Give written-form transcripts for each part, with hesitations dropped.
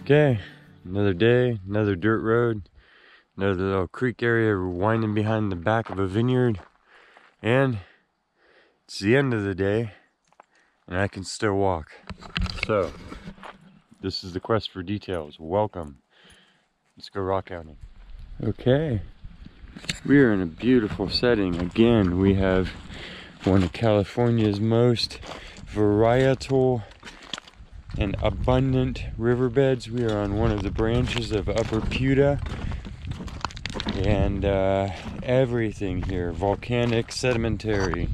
Okay, another day, another dirt road, another little creek area winding behind the back of a vineyard, and it's the end of the day, and I can still walk. So, this is the quest for details. Welcome. Let's go rockhounding. Okay, we are in a beautiful setting. Again, we have one of California's most varietal and abundant riverbeds. We are on one of the branches of Upper Puta, and everything here, volcanic, sedimentary,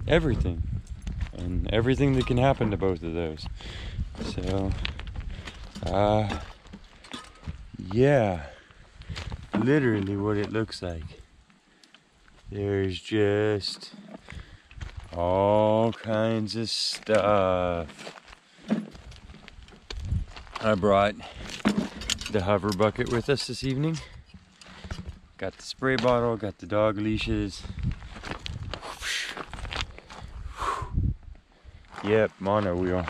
everything, and everything that can happen to both of those. So yeah, literally what it looks like. There's just all kinds of stuff. I brought the hover bucket with us this evening. Got the spray bottle, got the dog leashes. Yep, mono wheel.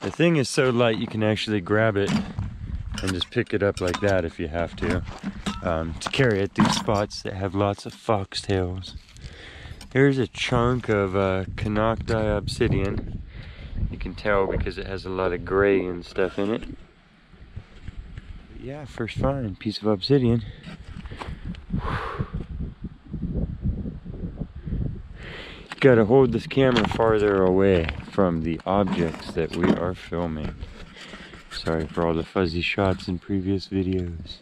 The thing is so light you can actually grab it and just pick it up like that if you have to carry it through spots that have lots of foxtails. Here's a chunk of Canocti obsidian. You can tell because it has a lot of gray and stuff in it. But yeah, first find, piece of obsidian. Gotta hold this camera farther away from the objects that we are filming. Sorry for all the fuzzy shots in previous videos.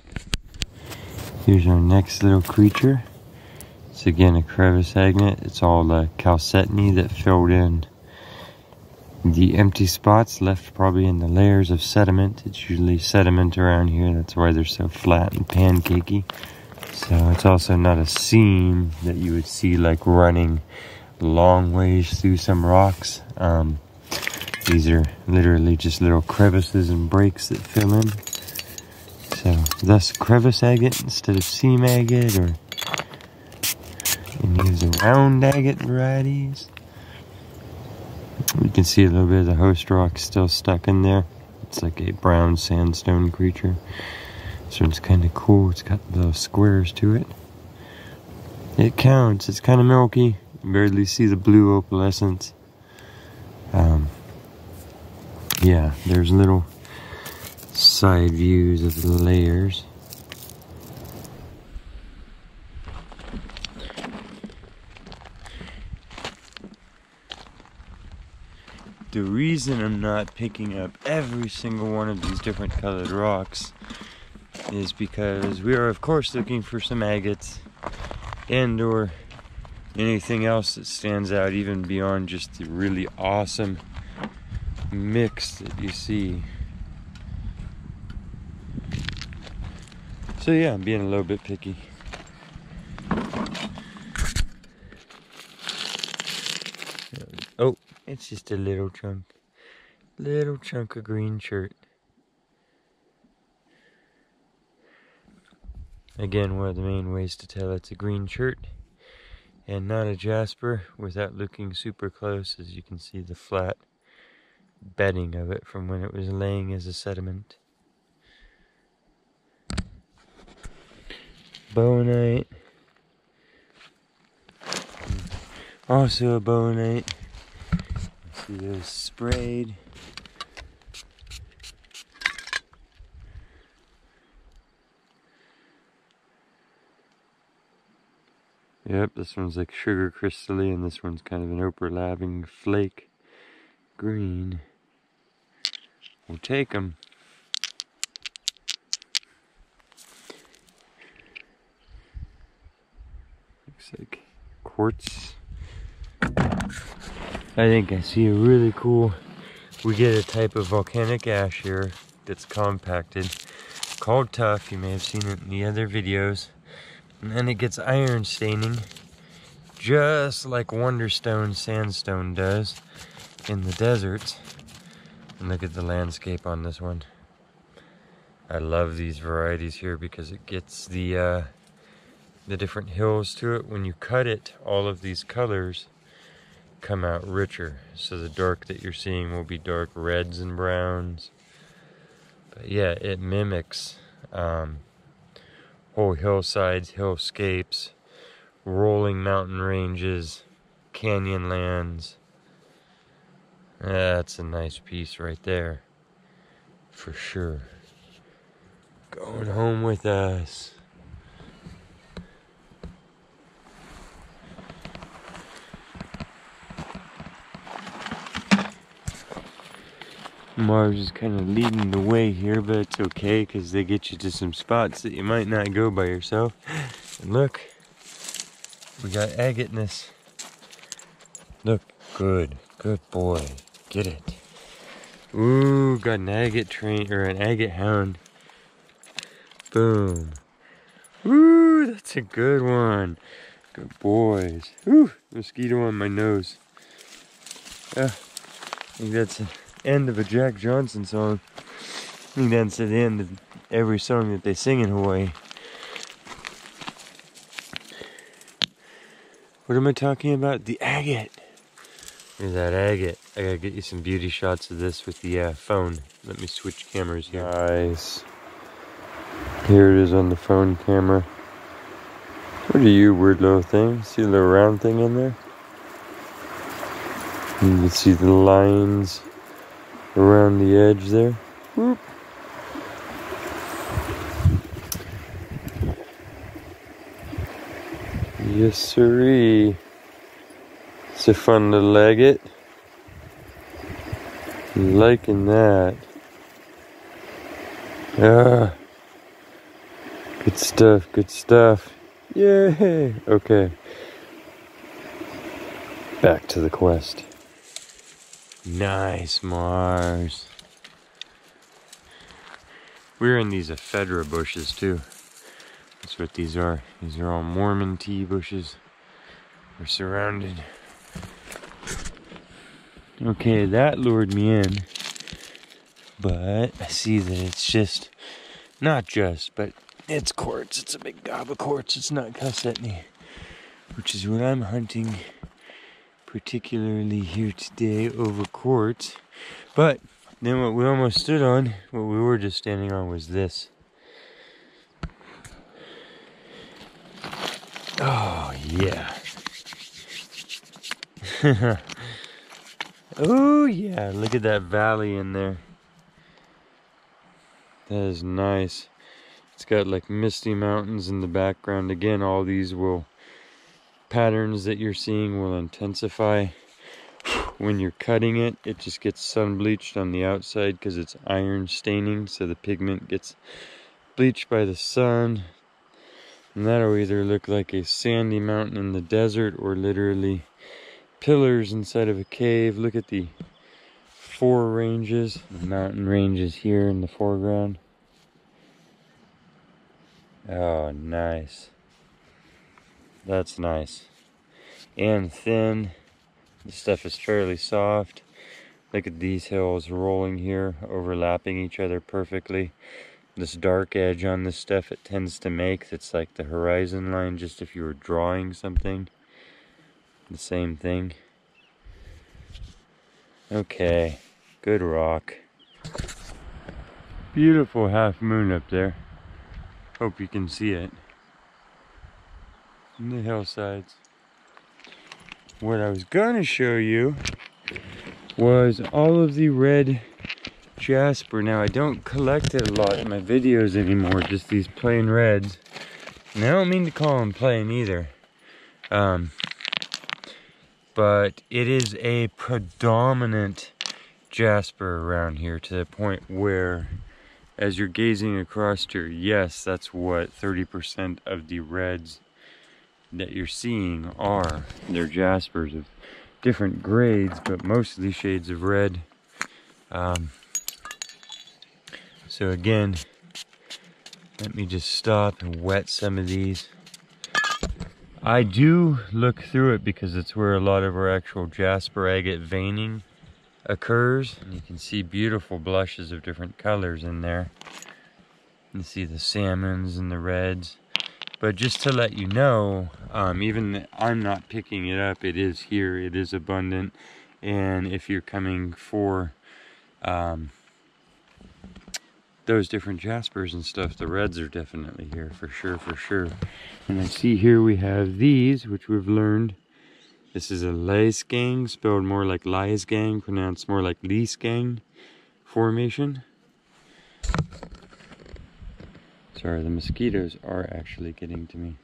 Here's our next little creature. It's again a crevice agate. It's all chalcedony that filled in the empty spots left probably in the layers of sediment. It's usually sediment around here. That's why they're so flat and pancakey. So it's also not a seam that you would see like running long ways through some rocks. These are literally just little crevices and breaks that fill in. So thus crevice agate instead of seam agate, or any of the round agate varieties. You can see a little bit of the host rock still stuck in there. It's like a brown sandstone creature. This one's kind of cool. It's got little squares to it. It counts. It's kind of milky. You barely see the blue opalescence. Yeah, there's little side views of the layers. The reason I'm not picking up every single one of these different colored rocks is because we are of course looking for some agates and or anything else that stands out even beyond just the really awesome mix that you see. So yeah, I'm being a little bit picky. Oh, it's just a little chunk of green shirt. Again, one of the main ways to tell it's a green shirt and not a jasper without looking super close, as you can see the flat bedding of it from when it was laying as a sediment. Bowenite. Also a bowenite. See those sprayed. Yep, this one's like sugar crystally, and this one's kind of an overlapping flake green. We'll take them. Looks like quartz. I think I see a really cool, we get a type of volcanic ash here that's compacted, called tuff. You may have seen it in the other videos. And then it gets iron staining, just like Wonderstone sandstone does in the deserts. And look at the landscape on this one. I love these varieties here because it gets the different hills to it. When you cut it, all of these colors come out richer. So the dark that you're seeing will be dark reds and browns. But yeah, it mimics whole hillsides, hillscapes, rolling mountain ranges, canyon lands. That's a nice piece right there, for sure. Going home with us. Mars is kind of leading the way here, but it's okay because they get you to some spots that you might not go by yourself. And look, we got agateness. Look, good boy, get it. Ooh, got an agate train, or an agate hound. Boom. Ooh, that's a good one. Good boys. Ooh, mosquito on my nose. I think that's the end of a Jack Johnson song. I think that's the end of every song that they sing in Hawaii. What am I talking about? The agate. Here's that agate. I gotta get you some beauty shots of this with the phone. Let me switch cameras here. Nice. Here it is on the phone camera. What are you, weird little thing? See a little round thing in there? You can see the lines around the edge there. Whoop. Yes, sirree. It's a fun little agate. Liking that. Ah. Good stuff, good stuff. Yay! Okay. Back to the quest. Nice, Mars. We're in these ephedra bushes too. That's what these are. These are all Mormon tea bushes. We're surrounded. Okay, that lured me in. But I see that it's just, not just, but it's quartz. It's a big gob of quartz. It's not cassetney, which is what I'm hunting particularly here today, over quartz. But then what we almost stood on, what we were just standing on, was this. Oh yeah. Oh yeah, look at that valley in there. That is nice. It's got like misty mountains in the background. Again, all these patterns that you're seeing will intensify. When you're cutting it, it just gets sun bleached on the outside because it's iron staining, so the pigment gets bleached by the sun. And that'll either look like a sandy mountain in the desert or literally pillars inside of a cave. Look at the 4 ranges. The mountain ranges here in the foreground. Oh, nice. That's nice. And thin. This stuff is fairly soft. Look at these hills rolling here, overlapping each other perfectly. This dark edge on this stuff it tends to make, that's like the horizon line, just if you were drawing something. The same thing. Okay, good rock. Beautiful half moon up there. Hope you can see it. In the hillsides. What I was gonna show you was all of the red jasper. Now I don't collect it a lot in my videos anymore, just these plain reds. And I don't mean to call them plain either. But it is a predominant jasper around here, to the point where as you're gazing across here, yes, that's what 30% of the reds that you're seeing are. They're jaspers of different grades, but mostly shades of red. So again, let me just stop and wet some of these. I do look through it because it's where a lot of our actual jasper agate veining occurs. And you can see beautiful blushes of different colors in there. You can see the salmons and the reds. But just to let you know, even that I'm not picking it up, it is here, it is abundant. And if you're coming for those different jaspers and stuff, the reds are definitely here, for sure, for sure. And I see here we have these, which we've learned. This is a Leisgang, spelled more like Leisgang, pronounced more like Leisgang formation. Sorry, the mosquitoes are actually getting to me.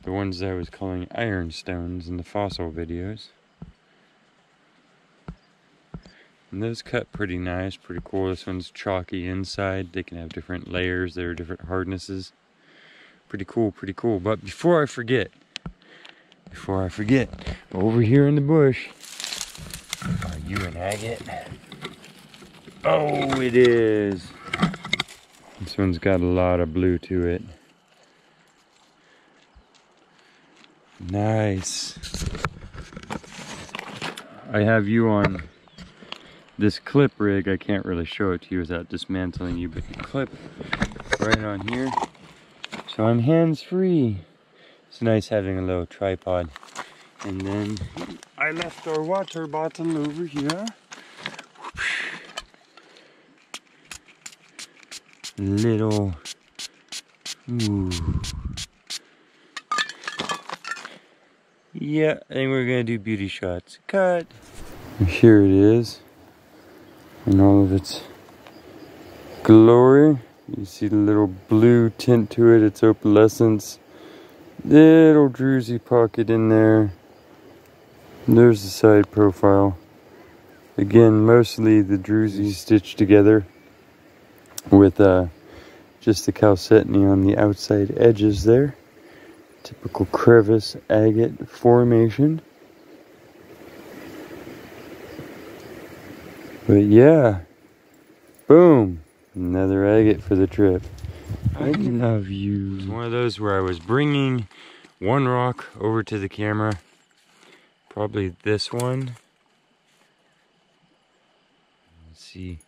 The ones that I was calling ironstones in the fossil videos. And those cut pretty nice, pretty cool. This one's chalky inside. They can have different layers, there are different hardnesses. Pretty cool, pretty cool. But before I forget, over here in the bush, are you an agate? Oh, it is. This one's got a lot of blue to it. Nice. I have you on this clip rig. I can't really show it to you without dismantling you, but you clip right on here. So I'm hands-free. It's nice having a little tripod. And then I left our water bottle over here. Little, ooh. Yeah, I think we're gonna do beauty shots. Cut. Here it is, in all of its glory. You see the little blue tint to it, its opalescence. Little druzy pocket in there. There's the side profile. Again, mostly the druzy stitched together with just the chalcedony on the outside edges there. Typical crevice agate formation. But yeah, boom, another agate for the trip. I love you. It's one of those where I was bringing one rock over to the camera, probably this one. Let's see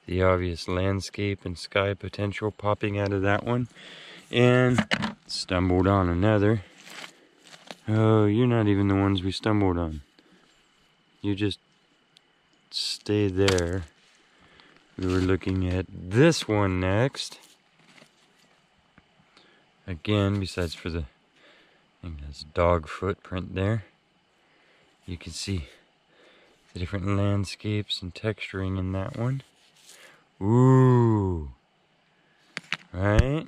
the obvious landscape and sky potential popping out of that one, and stumbled on another. Oh, you're not even the ones we stumbled on. You just stay there. We were looking at this one next. Again, besides for the, I think that's dog footprint there. You can see the different landscapes and texturing in that one. Ooh. Right?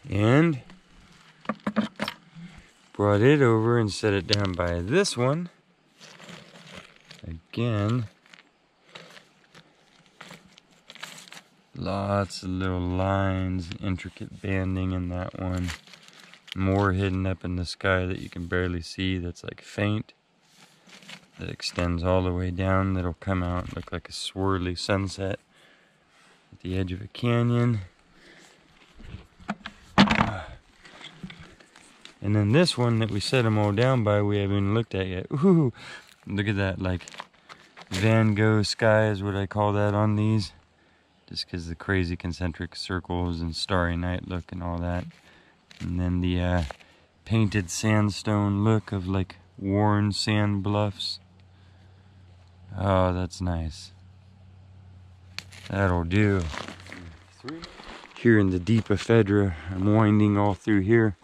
And brought it over and set it down by this one. Again, lots of little lines, intricate banding in that one. More hidden up in the sky that you can barely see, that's like faint. That extends all the way down, that'll come out and look like a swirly sunset at the edge of a canyon. And then this one that we set them all down by, we haven't even looked at yet. Ooh, look at that, like Van Gogh sky is what I call that on these. Just because the crazy concentric circles and starry night look and all that. And then the painted sandstone look of like worn sand bluffs. Oh, that's nice. That'll do. Here in the deep ephedra, I'm winding all through here,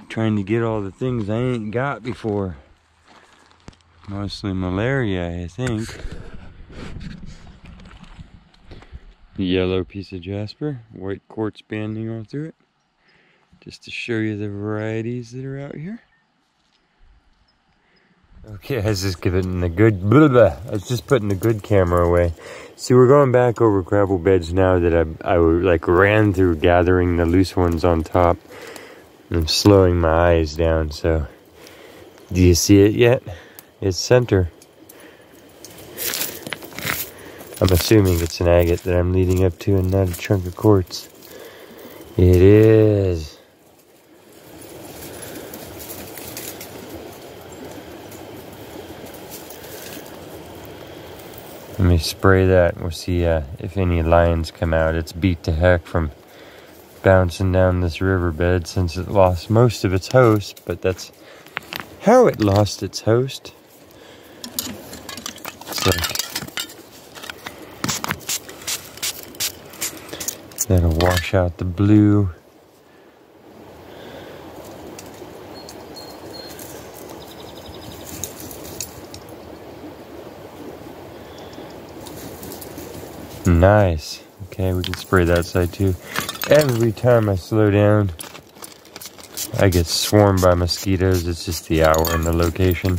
trying to get all the things I ain't got before. Mostly malaria, I think. Yellow piece of jasper, white quartz banding all through it. Just to show you the varieties that are out here. Okay, I was just giving the good blah, blah. I was just putting the good camera away. See, we're going back over gravel beds now that I like ran through gathering the loose ones on top. I'm slowing my eyes down, so do you see it yet? It's center. I'm assuming it's an agate that I'm leading up to and not a chunk of quartz. It is. Let me spray that. We'll see if any lines come out. It's beat to heck from bouncing down this riverbed since it lost most of its host, but that's how it lost its host. It's like that'll wash out the blue. Nice. Okay, we can spray that side too. Every time I slow down, I get swarmed by mosquitoes. It's just the hour and the location.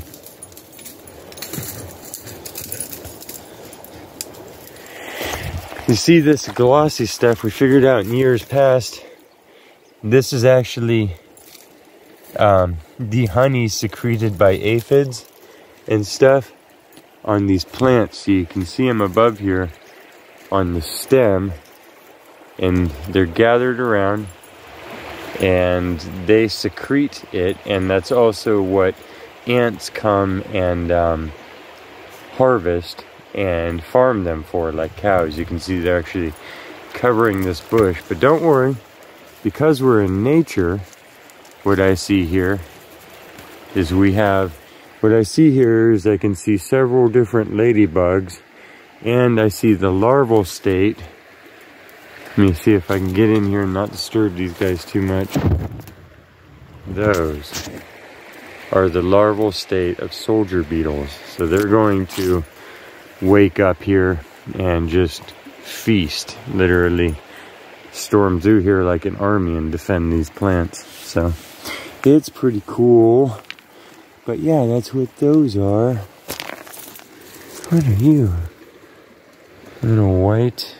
You see this glossy stuff we figured out in years past. This is actually the honey secreted by aphids and stuff on these plants. So you can see them above here on the stem, and they're gathered around and they secrete it, and that's also what ants come and harvest and farm them for, like cows. You can see they're actually covering this bush, but don't worry, because we're in nature. What I see here is I can see several different ladybugs, and I see the larval state. Let me see if I can get in here and not disturb these guys too much. Those are the larval state of soldier beetles. So they're going to wake up here and just feast, literally storm through here like an army and defend these plants. So it's pretty cool. But yeah, that's what those are. What are you? Little white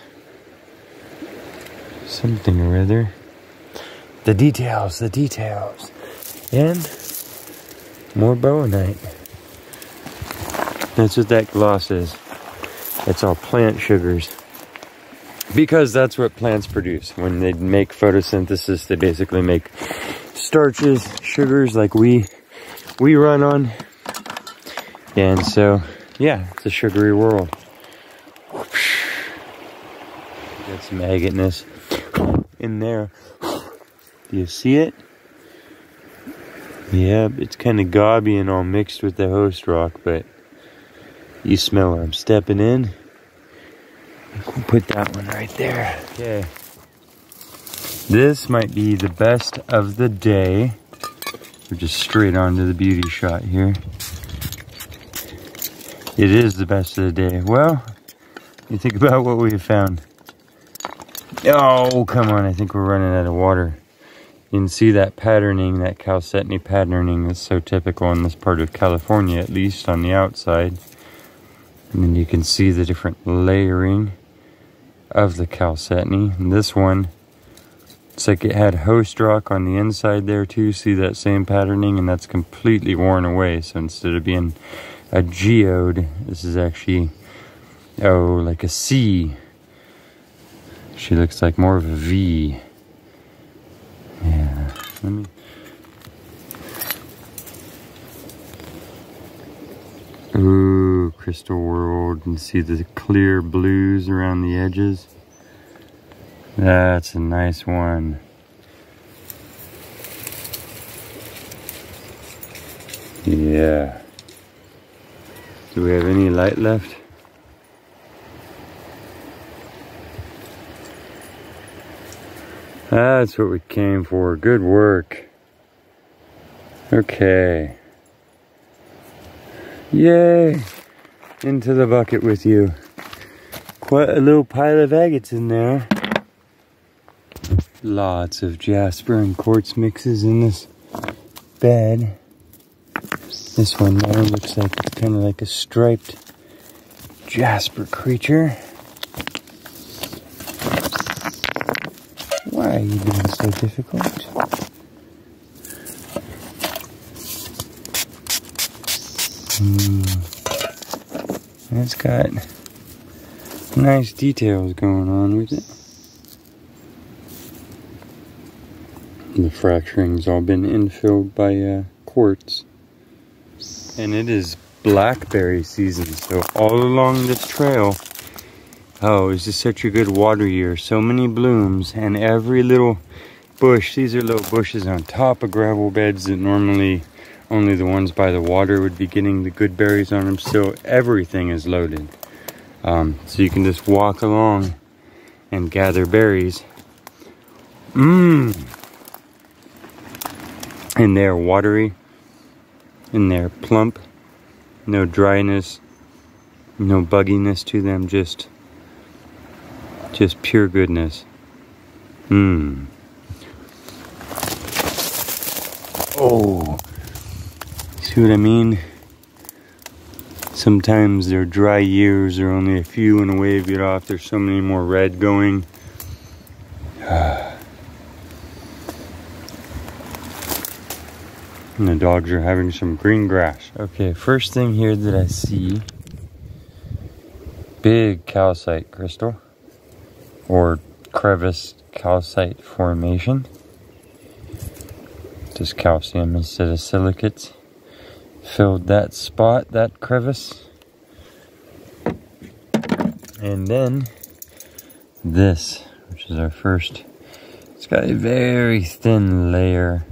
something or other. The details. And more bowenite. That's what that gloss is. It's all plant sugars. Because that's what plants produce. When they make photosynthesis, they basically make starches, sugars like we run on. And so, yeah, it's a sugary world. Got some agateness in there. Do you see it? Yeah, it's kind of gobby and all mixed with the host rock, but you smell where I'm stepping in. We'll put that one right there. Okay. This might be the best of the day. We're just straight on to the beauty shot here. It is the best of the day. Well, you think about what we've found. Oh, come on. I think we're running out of water. You can see that patterning, that chalcedony patterning is so typical in this part of California, at least on the outside. And then you can see the different layering of the chalcedony. And this one, it's like it had host rock on the inside there too. See that same patterning? And that's completely worn away. So instead of being a geode, this is actually, oh, like a C. She looks like more of a V. Yeah, let me... Ooh, crystal world. And see the clear blues around the edges. That's a nice one. Yeah. Do we have any light left? That's what we came for. Good work. Okay. Yay! Into the bucket with you. Quite a little pile of agates in there. Lots of jasper and quartz mixes in this bed. This one now looks like it's kind of like a striped jasper creature. Why are you being so difficult? It's got nice details going on with it. The fracturing's all been infilled by quartz. And it is blackberry season. So all along this trail, oh, it's just such a good water year. So many blooms, and every little bush, these are little bushes on top of gravel beds that normally only the ones by the water would be getting the good berries on them. So everything is loaded. So you can just walk along and gather berries. And they're watery, and they're plump. No dryness, no bugginess to them, just pure goodness. Oh, see what I mean? Sometimes their dry years are only a few and a wave it off. There's so many more red going. And the dogs are having some green grass. Okay, first thing here that I see, big calcite crystal or crevice calcite formation. Just calcium instead of silicates filled that spot, that crevice. And then this, which is our first, it's got a very thin layer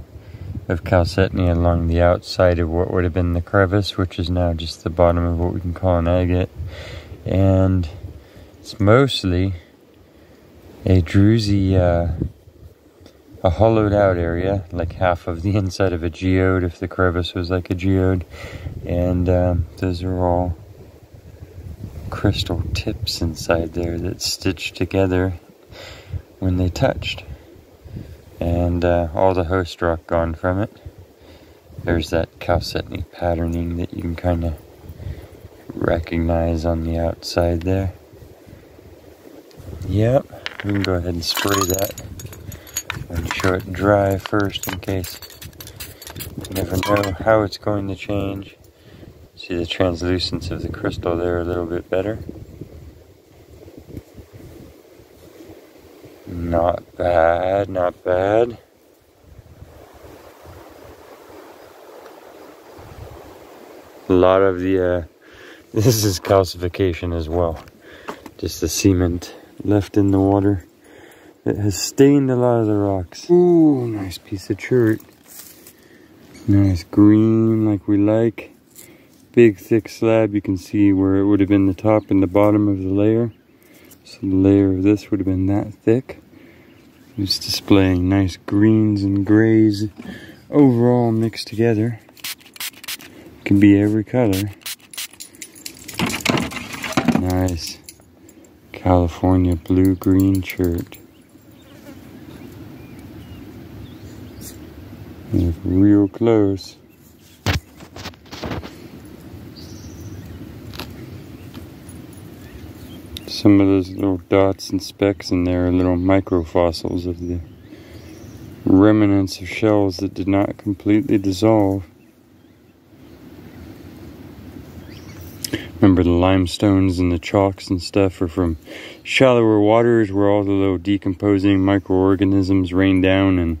of calcitiny along the outside of what would have been the crevice, which is now just the bottom of what we can call an agate. And it's mostly a druzy, a hollowed out area, like half of the inside of a geode if the crevice was like a geode. And those are all crystal tips inside there that stitched together when they touched. And all the host rock gone from it. There's that calcitiny patterning that you can kind of recognize on the outside there. Yep, we can go ahead and spray that and show it dry first in case you never know how it's going to change. See the translucence of the crystal there a little bit better. Not bad, not bad. A lot of the, this is calcification as well. Just the cement left in the water. It has stained a lot of the rocks. Ooh, nice piece of chert. Nice green like we like. Big thick slab. You can see where it would have been the top and the bottom of the layer. So the layer of this would have been that thick. It's displaying nice greens and grays overall mixed together. It can be every color. Nice California blue-green chert. Look real close. Some of those little dots and specks in there are little microfossils of the remnants of shells that did not completely dissolve. Remember the limestones and the chalks and stuff are from shallower waters where all the little decomposing microorganisms rain down and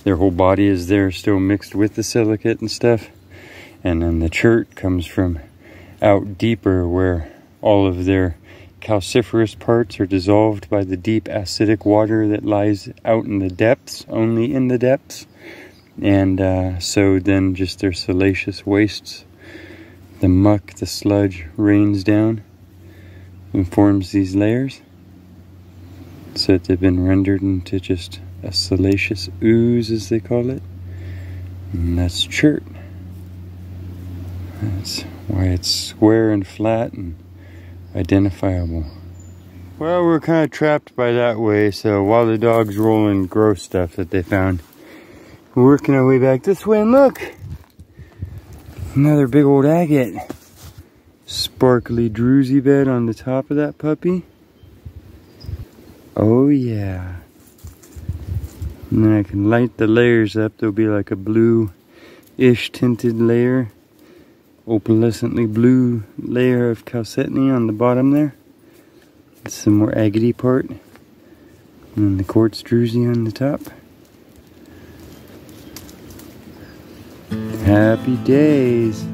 their whole body is there still mixed with the silicate and stuff. And then the chert comes from out deeper where all of their calciferous parts are dissolved by the deep acidic water that lies out in the depths, only in the depths. And so then just their siliceous wastes, the muck, the sludge rains down and forms these layers. So that they've been rendered into just a siliceous ooze, as they call it. And that's chert. That's why it's square and flat and identifiable. Well, we're kind of trapped by that way, so while the dogs roll in gross stuff that they found, we're working our way back this way, and look! Another big old agate. Sparkly druzy bed on the top of that puppy. Oh yeah. And then I can light the layers up. There'll be like a blue-ish tinted layer. Opalescently blue layer of calcitiny on the bottom there. Some more agate part. And then the quartz druzy on the top. Happy days.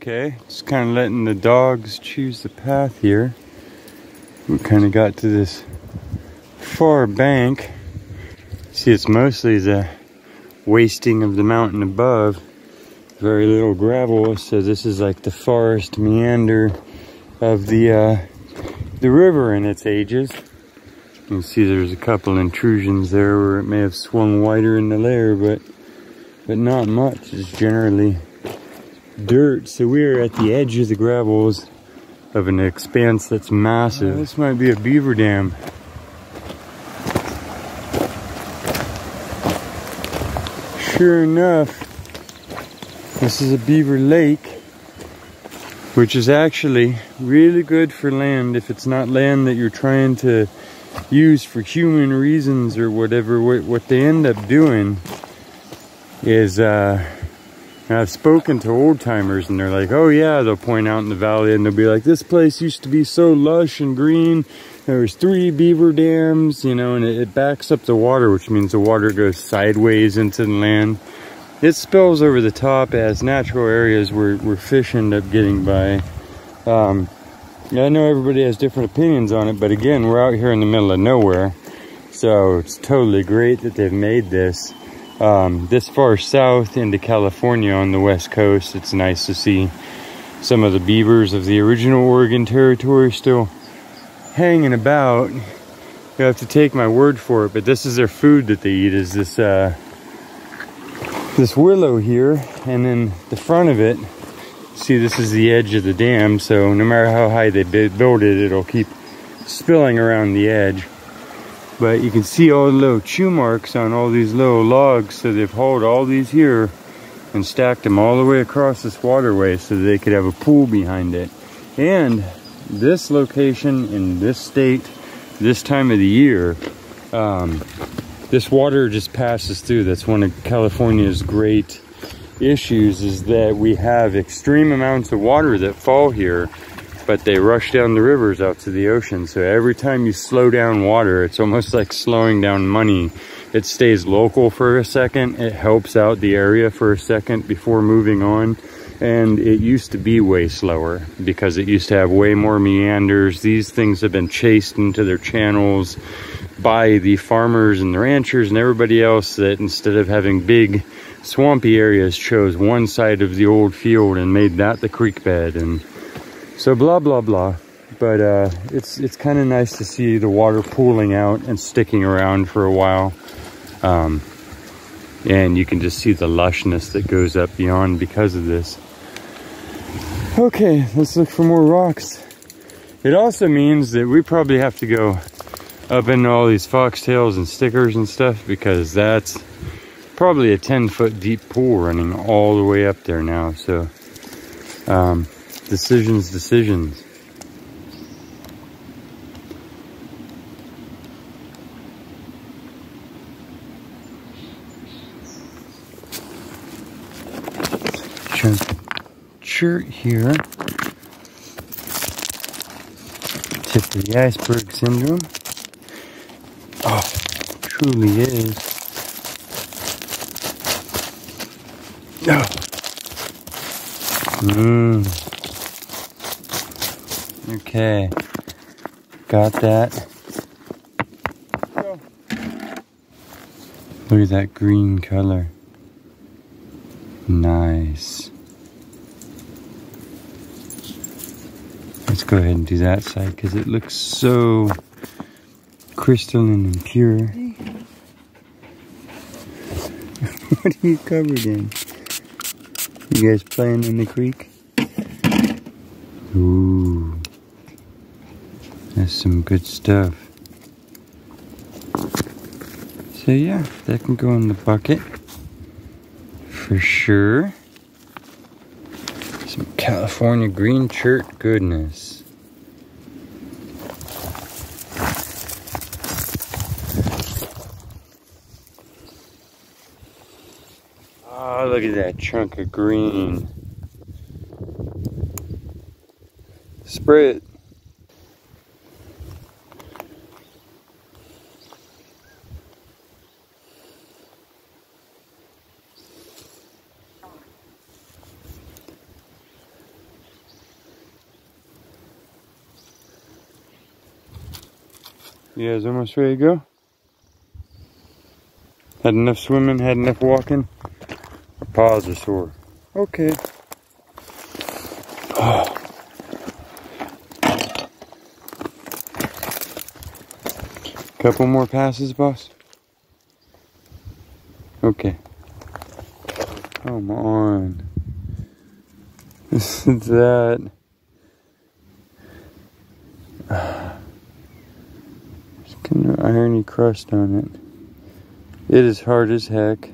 Okay, just kind of letting the dogs choose the path here. We kind of got to this far bank. See, it's mostly the wasting of the mountain above. Very little gravel, so this is like the forest meander of the river in its ages. You can see there's a couple intrusions there where it may have swung wider in the layer, but not much. It's generally dirt. So we're at the edge of the gravels of an expanse that's massive. This might be a beaver dam. Sure enough, this is a beaver lake, which is actually really good for land if it's not land that you're trying to use for human reasons or whatever. What they end up doing is, I've spoken to old timers and they're like, oh yeah, they'll point out in the valley and they'll be like, this place used to be so lush and green. There was 3 beaver dams, you know, and it backs up the water, which means the water goes sideways into the land. It spills over the top as natural areas where fish end up getting by. I know everybody has different opinions on it, but again, we're out here in the middle of nowhere. So it's totally great that they've made this. This far south into California on the west coast, it's nice to see some of the beavers of the original Oregon Territory still hanging about. You have to take my word for it, but this is their food that they eat, is this this willow here, and then the front of it, see, this is the edge of the dam, so no matter how high they build it, it'll keep spilling around the edge. But you can see all the little chew marks on all these little logs, so they've hauled all these here and stacked them all the way across this waterway so that they could have a pool behind it. And this location in this state, this time of the year, this water just passes through. That's one of California's great issues, is that we have extreme amounts of water that fall here, but they rush down the rivers out to the ocean. So every time you slow down water, it's almost like slowing down money. It stays local for a second. It helps out the area for a second before moving on. And it used to be way slower because it used to have way more meanders. These things have been chased into their channels by the farmers and the ranchers and everybody else that, instead of having big swampy areas, chose one side of the old field and made that the creek bed. And so blah blah blah. But it's kind of nice to see the water pooling out and sticking around for a while, and you can just see the lushness that goes up beyond because of this. Okay, let's look for more rocks. It also means that we probably have to go up into all these foxtails and stickers and stuff, because that's probably a 10-foot deep pool running all the way up there now. So decisions. Shirt here. Tip of the iceberg syndrome. Oh, it truly is. Oh. Okay. Got that. Look at that green color. Nice. Let's go ahead and do that side because it looks so crystalline and pure. What are you covered in? You guys playing in the creek? Ooh. That's some good stuff. So yeah, that can go in the bucket for sure. Some California green chert goodness. Oh, look at that chunk of green. Spray it. You guys almost ready to go? Had enough swimming, had enough walking? Our paws are sore. Okay. Oh. Couple more passes, boss? Okay. Come on. This is that. There's kind of irony crust on it. It is hard as heck.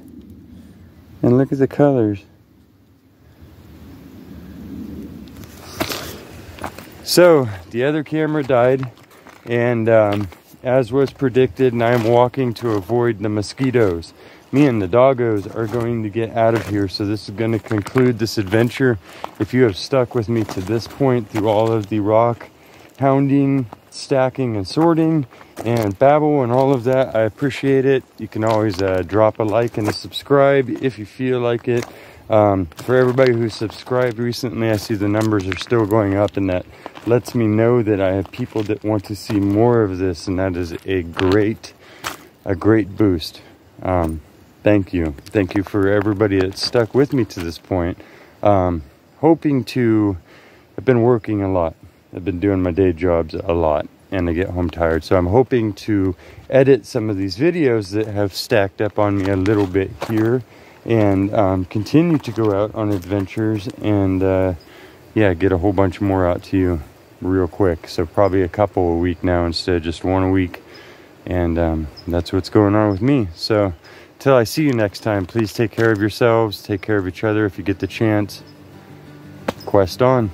And look at the colors. So, the other camera died, and as was predicted, and I'm walking to avoid the mosquitoes. Me and the doggos are going to get out of here, so this is going to conclude this adventure. If you have stuck with me to this point through all of the rock hounding, stacking, and sorting, and babble and all of that, I appreciate it. You can always drop a like and a subscribe if you feel like it. For everybody who subscribed recently, I see the numbers are still going up, and that lets me know that I have people that want to see more of this, and that is a great boost. Thank you for everybody that's stuck with me to this point. I've been working a lot. I've been doing my day jobs a lot, and I get home tired, so I'm hoping to edit some of these videos that have stacked up on me a little bit here, and continue to go out on adventures, and yeah, get a whole bunch more out to you real quick. So probably a couple a week now instead of just one a week, and that's what's going on with me. So till I see you next time, please take care of yourselves, take care of each other if you get the chance. Quest on.